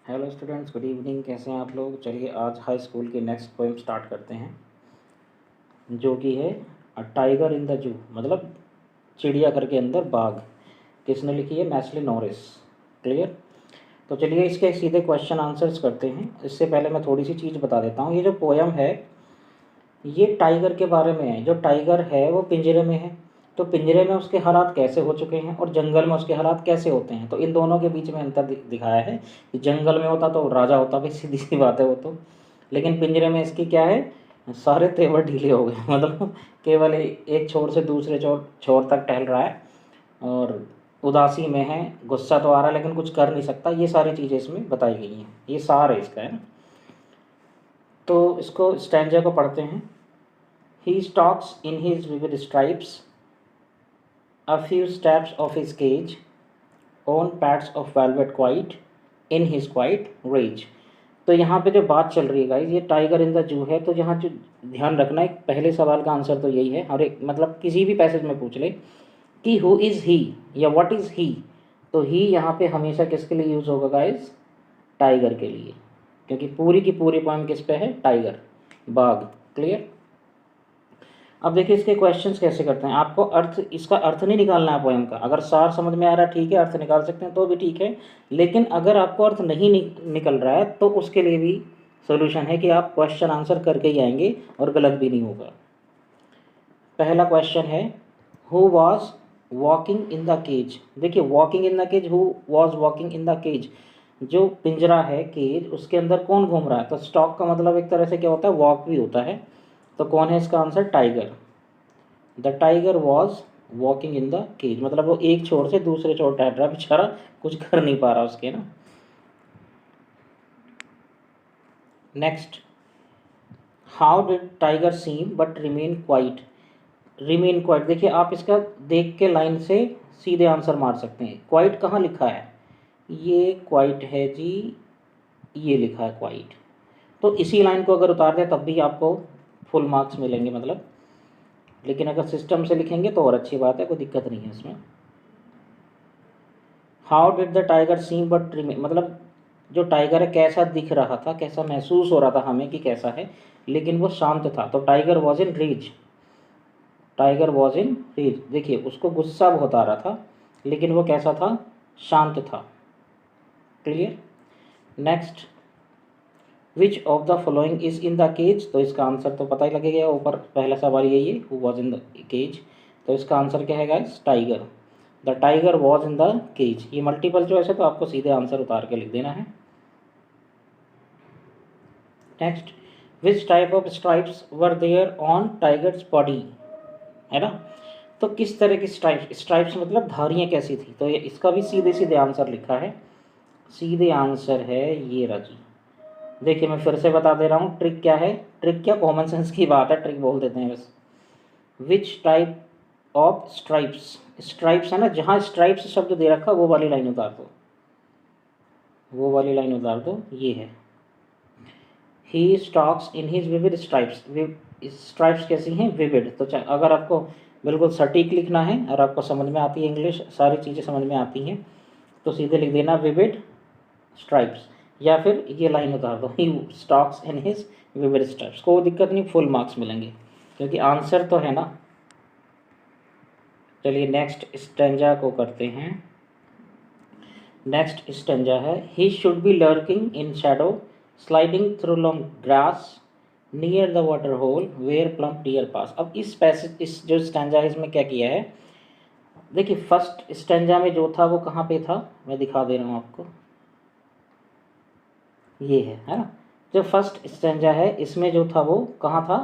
Hello students, good evening. कैसे हैं आप लोग? चलिए आज हाई स्कूल की नेक्स्ट पोएम स्टार्ट करते हैं, जो कि है अ टाइगर इन द जू, मतलब चिड़ियाघर के अंदर बाघ। किसने लिखी है? मैस्ली नॉरिस। क्लियर? तो चलिए इसके सीधे क्वेश्चन आंसर्स करते हैं। इससे पहले मैं थोड़ी सी चीज़ बता देता हूँ। ये जो पोएम है ये टाइगर के बारे में है। जो टाइगर है वो पिंजरे में है, तो पिंजरे में उसके हालात कैसे हो चुके हैं और जंगल में उसके हालात कैसे होते हैं। तो इन दोनों के बीच में अंतर दिखाया है कि जंगल में होता तो राजा होता, भाई सीधी सी बात है वो तो। लेकिन पिंजरे में इसकी क्या है, सारे तेवर ढीले हो गए मतलब केवल एक छोर से दूसरे छोर तक टहल रहा है और उदासी में है, गुस्सा तो आ रहा है लेकिन कुछ कर नहीं सकता। ये सारी चीज़ें इसमें बताई गई हैं, ये सार है इसका, है ना। तो इसको स्टैंजा को पढ़ते हैं। He stalks in his vivid stripes, a few steps of his cage, on pads of velvet quiet, in his quiet rage। तो यहाँ पे जो बात चल रही है गाइस, ये टाइगर इन द जू है। तो यहाँ जो ध्यान रखना है, पहले सवाल का आंसर तो यही है। हर एक मतलब किसी भी पैसेज में पूछ ले कि हु इज़ ही या व्हाट इज़ ही, तो ही यहाँ पे हमेशा किसके लिए यूज़ होगा गाइस? टाइगर के लिए, क्योंकि पूरी की पूरी पोएम किस पे है? टाइगर, बाघ। क्लियर? अब देखिए इसके क्वेश्चंस कैसे करते हैं। आपको अर्थ, इसका अर्थ नहीं निकालना है पोएम का। अगर सार समझ में आ रहा है ठीक है, अर्थ निकाल सकते हैं तो भी ठीक है। लेकिन अगर आपको अर्थ नहीं निकल रहा है तो उसके लिए भी सोल्यूशन है कि आप क्वेश्चन आंसर करके ही आएंगे और गलत भी नहीं होगा। पहला क्वेश्चन है, who was walking in the cage. देखिए walking in the cage, who was walking in the cage, जो पिंजरा है केज उसके अंदर कौन घूम रहा है। तो स्टॉक का मतलब एक तरह से क्या होता है? वॉक भी होता है। तो कौन है इसका answer? Tiger. The tiger was walking in the cage, मतलब वो एक छोर से दूसरे छोर टहल रहा है, बेचारा कुछ कर नहीं पा रहा उसके ना। Next, how did tiger seem but remain quiet. Remain quiet, देखिए आप इसका देख के लाइन से सीधे आंसर मार सकते हैं। क्वाइट कहाँ लिखा है? ये क्वाइट है जी, ये लिखा है क्वाइट। तो इसी लाइन को अगर उतार दें तब भी आपको फुल मार्क्स मिलेंगे मतलब। लेकिन अगर सिस्टम से लिखेंगे तो और अच्छी बात है, कोई दिक्कत नहीं है इसमें। How did the tiger seem but remain, मतलब जो टाइगर है कैसा दिख रहा था, कैसा महसूस हो रहा था हमें कि कैसा है, लेकिन वो शांत था। तो tiger was in rage, tiger was in rage. देखिए उसको गुस्सा बहुत आ रहा था लेकिन वो कैसा था? शांत था। Clear? Next, which of the following is in the cage. तो इसका आंसर तो पता ही लगेगा, ऊपर पहला सवाल यही है, who was in the cage. तो इसका आंसर क्या है guys? Tiger. The tiger was in the cage. ये मल्टीपल चॉइस है तो आपको सीधे आंसर उतार के लिख देना है। Next, which type of stripes were there on tiger's body, है ना। तो किस तरह की स्ट्राइप्स, स्ट्राइप्स मतलब धारियाँ कैसी थी। तो ये इसका भी सीधे सीधे आंसर लिखा है। सीधे आंसर है ये रजी। देखिए मैं फिर से बता दे रहा हूँ, ट्रिक क्या है? ट्रिक क्या, कॉमन सेंस की बात है, ट्रिक बोल देते हैं बस। विच टाइप ऑफ स्ट्राइप्स, स्ट्राइप्स है ना, जहाँ स्ट्राइप्स शब्द दे रखा वो वाली लाइन उतार दो, वो वाली लाइन उतार दो, ये है। He stalks in his vivid stripes. Stripes कैसी हैं? विविड। तो अगर आपको बिल्कुल सटीक लिखना है और आपको समझ में आती है इंग्लिश, सारी चीज़ें समझ में आती हैं, तो सीधे लिख देना विविड स्ट्राइप्स, या फिर ये लाइन उतार दो, he stalks in his vivid stripes. कोई दिक्कत नहीं, फुल मार्क्स मिलेंगे क्योंकि आंसर तो है ना। चलिए नेक्स्ट स्टेंजा को करते हैं। नेक्स्ट स्टेंजा है, he should be lurking in shadow, sliding through long grass, near the water hole where plump deer pass. अब इस पैसेज, इस जो स्टेंजा है इसमें क्या किया है? देखिए फर्स्ट स्टेंजा में जो था वो कहाँ पे था, मैं दिखा दे रहा हूँ आपको, ये है ना। जो फर्स्ट स्टेंजा है इसमें जो था वो कहाँ था?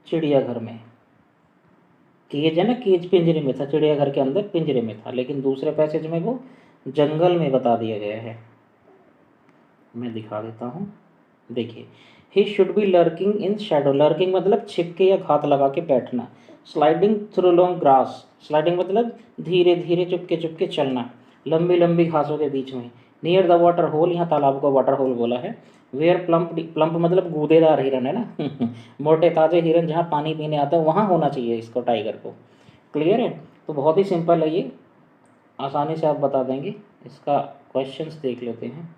चिड़ियाघर में। केज है ना, केज पिंजरे में था, चिड़ियाघर के अंदर पिंजरे में था। लेकिन दूसरे पैसेज में वो जंगल में बता दिया गया है। मैं दिखा देता हूँ, देखिए। ही should be lurking in shadow, lurking मतलब छिपके या घात लगा के बैठना। Sliding through long grass, sliding मतलब धीरे धीरे चुपके चुपके चलना, लंबी लंबी घासों के बीच में। नियर द वाटर होल, यहाँ तालाब को वाटर होल बोला है। वेयर प्लम्प, प्लम्प मतलब गूदेदार हिरन है ना मोटे ताजे हिरन जहाँ पानी पीने आता है वहाँ होना चाहिए इसको, टाइगर को। क्लियर है? तो बहुत ही सिंपल है ये, आसानी से आप बता देंगे। इसका क्वेश्चंस देख लेते हैं।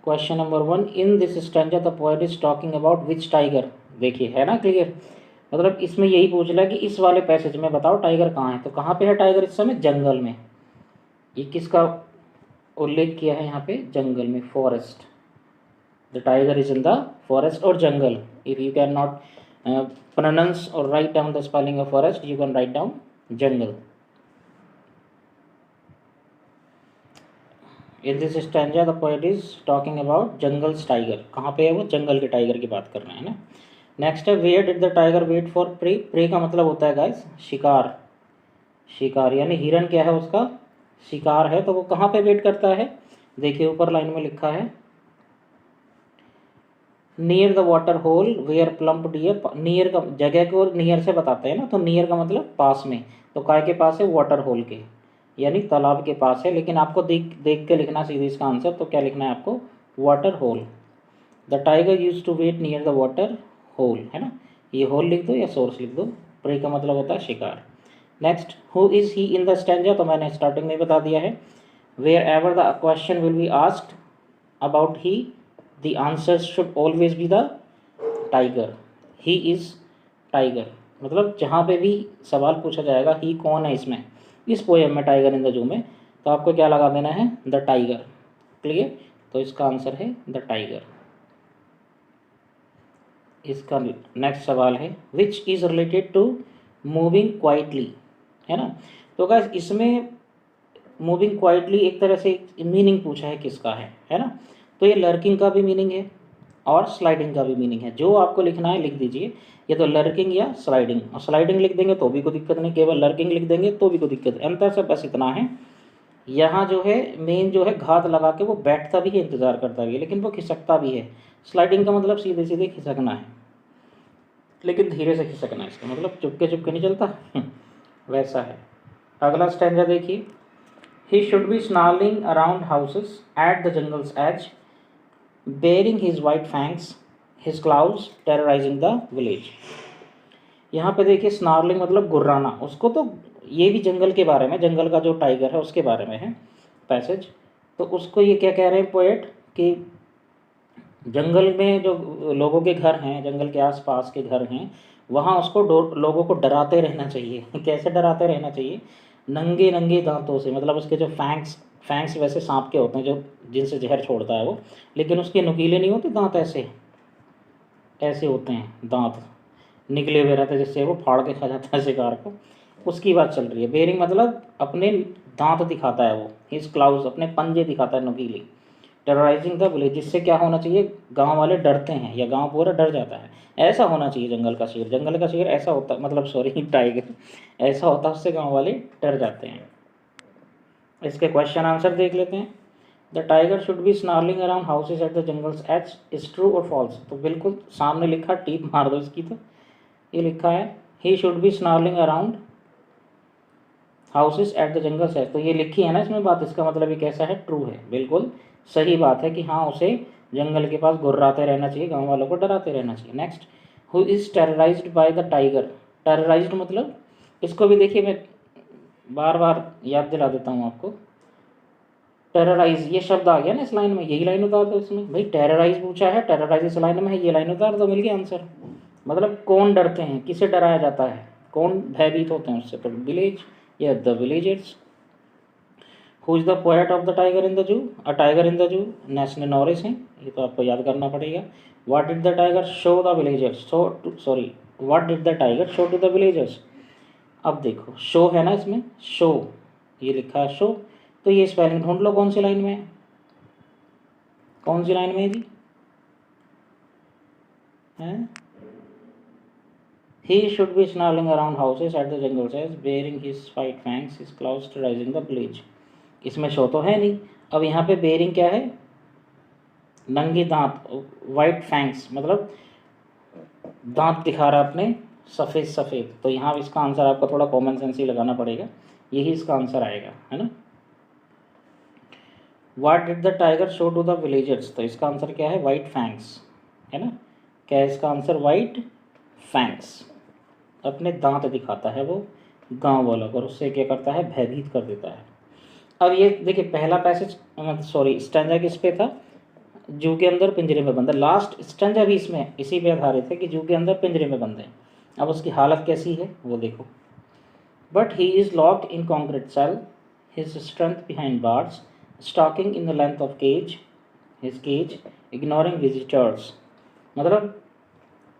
Question number 1, in this stanza the poet is talking about which tiger. देखिए है ना क्लियर, मतलब इसमें यही पूछ रहा है कि इस वाले पैसेज में बताओ टाइगर कहाँ है। तो कहाँ पे है टाइगर इस समय? जंगल में। ये किसका उल्लेख किया है यहाँ पे? जंगल में, forest. The tiger is in the forest और जंगल। If you can not pronounce or write down the spelling of forest, you can write down jungle. In this stanza the poet is talking about jungle's tiger. कहाँ पे है वो? जंगल के tiger की बात कर रहे हैं ना। नेक्स्ट है, where did the tiger wait for prey. Prey का मतलब होता है गाइस शिकार। शिकार यानी हिरन क्या है उसका? शिकार है। तो वो कहाँ पे वेट करता है? देखिए ऊपर लाइन में लिखा है near the water hole where plump deer. Near का जगह को नियर से बताते हैं ना, तो नियर का मतलब पास में। तो काय के पास है? वाटर होल के, यानी तालाब के पास है। लेकिन आपको देख देख के लिखना सीधे इसका आंसर। तो क्या लिखना है आपको? Water hole. The tiger use to wait near the water hole, है ना। ये होल लिख दो या सोर्स लिख दो। प्रे का मतलब होता है शिकार। Next, who is he in the stanza. तो मैंने स्टार्टिंग में बता दिया है। Wherever the question will be asked about he, the answer should always be the tiger. he is tiger। मतलब जहाँ पे भी सवाल पूछा जाएगा ही कौन है इसमें, इस पोएम में टाइगर इन द जू में, तो आपको क्या लगा देना है? The tiger. क्लियर? तो इसका आंसर है द टाइगर। इसका नेक्स्ट सवाल है which is related to moving quietly, है ना। तो गाइस इसमें मूविंग क्वाइटली एक तरह से मीनिंग पूछा है किसका है ना। तो ये लर्किंग का भी मीनिंग है और स्लाइडिंग का भी मीनिंग है। जो आपको लिखना है लिख दीजिए, ये तो लर्किंग या स्लाइडिंग। और स्लाइडिंग लिख देंगे तो भी कोई दिक्कत नहीं, केवल लर्किंग लिख देंगे तो भी कोई दिक्कत नहीं। अंतर से बस इतना है, यहाँ जो है मेन जो है घात लगा के वो बैठता भी है, इंतज़ार करता भी है, लेकिन वो खिसकता भी है। स्लाइडिंग का मतलब सीधे सीधे खिसकना है, लेकिन धीरे से खिसकना है। इसका मतलब चुपके चुपके नहीं चलता वैसा है। अगला स्टैंजा देखिए, he should be snarling around houses at the jungle's edge, bearing his white fangs, his claws terrorizing the village। यहाँ पे देखिए स्नार्लिंग मतलब गुर्राना। उसको तो ये भी जंगल के बारे में, जंगल का जो टाइगर है उसके बारे में है पैसेज। तो उसको ये क्या कह रहे हैं पोएट कि जंगल में जो लोगों के घर हैं, जंगल के आसपास के घर हैं, वहाँ उसको लोगों को डराते रहना चाहिए कैसे डराते रहना चाहिए? नंगे नंगे दांतों से। मतलब उसके जो फैंक्स वैसे सांप के होते हैं जो जिनसे जहर छोड़ता है वो, लेकिन उसके नुकीले नहीं होते दांत, ऐसे ऐसे होते हैं दांत, निकले हुए रहते हैं जिससे वो फाड़ के खा जाता है शिकार को। उसकी बात चल रही है। बेरिंग मतलब अपने दांत दिखाता है वो, हिज क्लाउज अपने पंजे दिखाता है नुकीले। टेरराइजिंग द विलेज, जिससे क्या होना चाहिए? गांव वाले डरते हैं या गांव पूरा डर जाता है, ऐसा होना चाहिए जंगल का शेर। जंगल का शेर ऐसा होता, मतलब सॉरी टाइगर ऐसा होता है, उससे गांव वाले डर जाते हैं। इसके क्वेश्चन आंसर देख लेते हैं। The tiger should be snarling around houses at the jungle's edge, is true और फॉल्स। तो बिल्कुल सामने लिखा, टीप मार दो इसकी। तो ये लिखा है he should be snarling around houses at the jungle's edge. तो ये लिखी है ना इसमें बात, इसका मतलब ये कैसा है? ट्रू है, बिल्कुल सही बात है कि हाँ उसे जंगल के पास गुर्राते रहना चाहिए, गांव वालों को डराते रहना चाहिए। Next, who is terrorized by the tiger. Terrorized मतलब, इसको भी देखिए मैं बार बार याद दिला देता हूँ आपको। टेरराइज ये शब्द आ गया ना इस लाइन में, यही लाइन उतार दो इसमें। भाई टेरराइज पूछा है, टेरराइज इस लाइन में है, ये लाइन उतार दो, मिल गया आंसर। मतलब कौन डरते हैं, किसे डराया जाता है, कौन भयभीत होते हैं उससे? तो विलेज या the villagers. Who is the poet of the tiger in the zoo. A tiger in the zoo national Norris हैं, ये तो आपको याद करना पड़ेगा। What did the tiger show the villagers, sorry what did the tiger show to the villagers. अब देखो show है ना इसमें, शो ये लिखा है शो, तो ये स्पेलिंग ढूंढ लो कौन सी लाइन में है, कौन सी लाइन में है जी? हैं? He should be snarling around houses at the jungle's edge, bearing his white fangs, his claws terrorizing the village। इसमें शो तो है नहीं। अब यहाँ पे बेरिंग क्या है? नंगे दांत, वाइट फैंक्स मतलब दांत दिखा रहा है अपने सफ़ेद सफ़ेद। तो यहाँ इसका आंसर आपको थोड़ा कॉमन सेंस ही लगाना पड़ेगा, यही इसका आंसर आएगा, है ना। What did the tiger show to the villagers, तो इसका आंसर क्या है? वाइट फैंक्स, है ना। क्या है इसका आंसर? White fangs. अपने दांत दिखाता है वो गांव वालों को, उससे क्या करता है? भयभीत कर देता है। अब ये देखिए पहला पैसेज, सॉरी स्टैंजा किस पे था? जू के अंदर पिंजरे में बंद है। लास्ट स्टेंजा भी इसमें इसी पे आधारित है कि जू के अंदर पिंजरे में बंद है। अब उसकी हालत कैसी है वो देखो। But he is locked in concrete cell, his strength behind bars, stalking in the length of cage, his cage, ignoring visitors. मतलब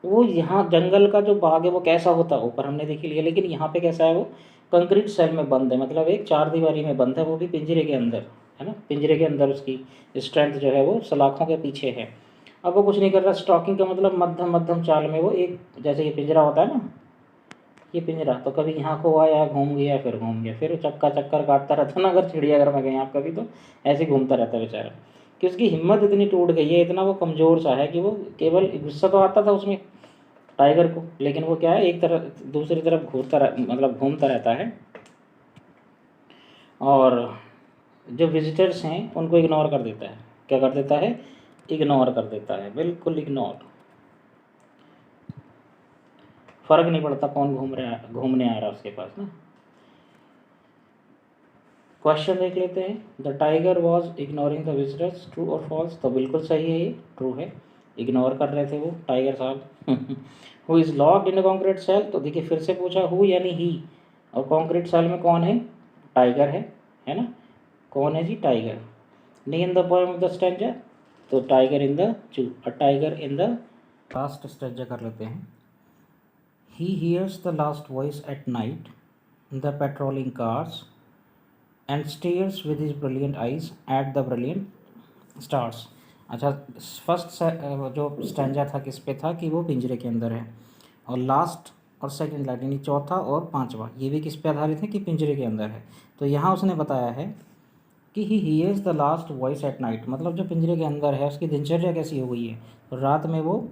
वो यहाँ जंगल का जो बाग है वो कैसा होता है ऊपर हमने देख लिया, लेकिन यहाँ पे कैसा है वो कंक्रीट सेल में बंद है, मतलब एक चार दीवारी में बंद है, वो भी पिंजरे के अंदर, है ना। पिंजरे के अंदर उसकी स्ट्रेंथ जो है वो सलाखों के पीछे है। अब वो कुछ नहीं कर रहा। स्टॉकिंग का मतलब मध्यम मध्यम चाल में वो एक, जैसे ये पिंजरा होता है ना, ये पिंजरा तो कभी यहाँ को आया घूम गया फिर घूम गया, फिर चक्का चक्कर काटता रहता ना। अगर चिड़ियाघर में गए आप कभी तो ऐसे घूमता रहता है बेचारा, कि उसकी हिम्मत इतनी टूट गई है, इतना वो कमज़ोर सा है कि वो केवल गुस्सा तो आता था उसमें टाइगर को, लेकिन वो क्या है एक तरफ दूसरी तरफ मतलब घूमता रहता है, और जो विजिटर्स हैं उनको इग्नोर कर देता है। क्या कर देता है? इग्नोर कर देता है, बिल्कुल इग्नोर। फर्क नहीं पड़ता कौन घूमने आ रहा है उसके पास ना। क्वेश्चन देख लेते हैं। The tiger was ignoring the visitors, true और फॉल्स? तो बिल्कुल सही है, ये ट्रू है, इग्नोर कर रहे थे वो टाइगर साहब। Who is locked in a concrete cell? तो देखिए फिर से पूछा हु यानी ही, और कॉन्क्रीट सेल में कौन है? टाइगर है ना। कौन है जी? Tiger. Name the poem of the stanza? तो tiger in the zoo, a tiger in the. Last stanza कर लेते हैं। He hears the last voice at night, the patrolling cars, and stares with his brilliant eyes at the brilliant stars. अच्छा, first जो stanza था किस पे था? कि वो पिंजरे के अंदर है, और लास्ट और सेकंड लाइन यानी चौथा और पांचवा ये भी किस पे आधारित है? कि पिंजरे के अंदर है। तो यहाँ उसने बताया है कि ही hears the last voice at night, मतलब जो पिंजरे के अंदर है उसकी दिनचर्या कैसी हो गई है? तो रात में वो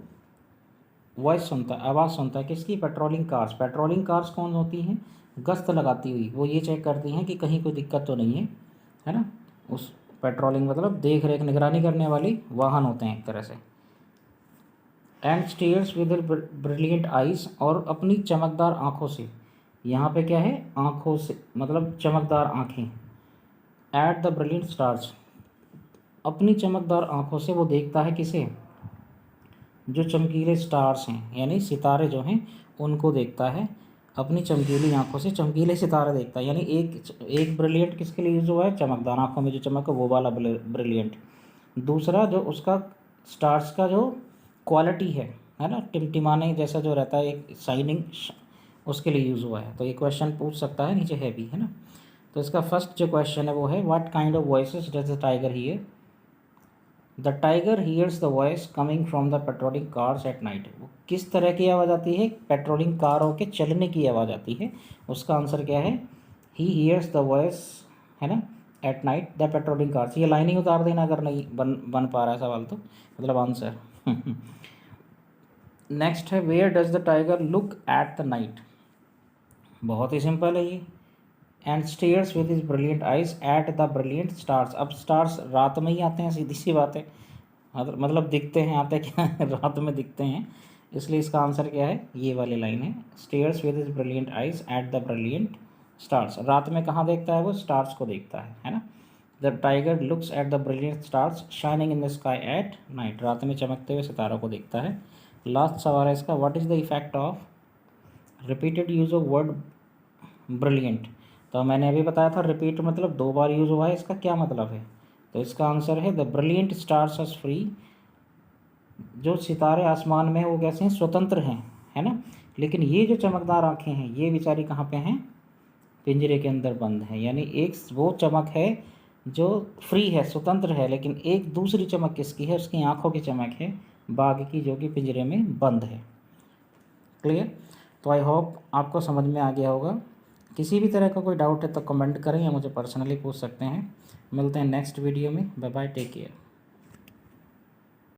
वॉइस सुनता है, आवाज़ सुनता है। किसकी? Patrolling cars. पेट्रोलिंग कार्स कौन होती हैं? गश्त लगाती हुई, वो ये चेक करती हैं कि कहीं कोई दिक्कत तो नहीं है ना। उस पेट्रोलिंग मतलब देख रेख निगरानी करने वाली वाहन होते हैं एक तरह से। And stares with brilliant eyes, और अपनी चमकदार आँखों से, यहाँ पे क्या है? आँखों से मतलब चमकदार आँखें। एट द ब्रिलियंट स्टार्स, अपनी चमकदार आँखों से वो देखता है किसे? जो चमकीले स्टार्स हैं यानी सितारे जो हैं उनको देखता है। अपनी चमकीली आंखों से चमकीले सितारे देखता है, यानी एक ब्रिलियंट किसके लिए यूज़ हुआ है? चमकदार, आंखों में जो चमक है वो वाला ब्रिलियंट। दूसरा जो उसका स्टार्स का जो क्वालिटी है ना, टिमटिमाने जैसा जो रहता है एक शाइनिंग, उसके लिए यूज़ हुआ है। तो ये क्वेश्चन पूछ सकता है, नीचे है भी, है ना। तो इसका फर्स्ट जो क्वेश्चन है वो है what kind of voices does the tiger hear? The tiger hears the voice coming from the patrolling cars at night. किस तरह की आवाज़ आती है? पेट्रोलिंग कारों के चलने की आवाज़ आती है। उसका आंसर क्या है? ही हियर्स द वॉइस, है ना, eight night the patrolling cars. ये लाइनिंग उतार देना अगर नहीं बन पा रहा है सवाल तो, मतलब आंसर। नेक्स्ट है where does the tiger look at the night? बहुत ही सिंपल है ये। And stares with his brilliant eyes at the brilliant stars. अब स्टार्स रात में ही आते हैं, सीधी सी बात है, मतलब दिखते हैं, आते क्या रात में दिखते हैं, इसलिए इसका आंसर क्या है? ये वाली लाइन है, stairs with his brilliant eyes at the brilliant stars. रात में कहाँ देखता है वो? स्टार्स को देखता है ना। The tiger looks at the brilliant stars shining in the sky at night. रात में चमकते हुए सितारों को देखता है। लास्ट सवाल है इसका, what is the effect of repeated use of word brilliant? तो मैंने अभी बताया था रिपीट मतलब दो बार यूज़ हुआ है, इसका क्या मतलब है? तो इसका आंसर है the brilliant stars are free. जो सितारे आसमान में वो कैसे हैं? स्वतंत्र हैं, है ना। लेकिन ये जो चमकदार आंखें हैं ये बेचारी कहाँ पे हैं? पिंजरे के अंदर बंद है। यानी एक वो चमक है जो फ्री है, स्वतंत्र है, लेकिन एक दूसरी चमक किसकी है? उसकी आंखों की चमक है बाघ की, जो कि पिंजरे में बंद है। क्लियर? तो आई होप आपको समझ में आ गया होगा। किसी भी तरह का कोई डाउट है तो कमेंट करें या मुझे पर्सनली पूछ सकते हैं। मिलते हैं नेक्स्ट वीडियो में। Bye bye, take care.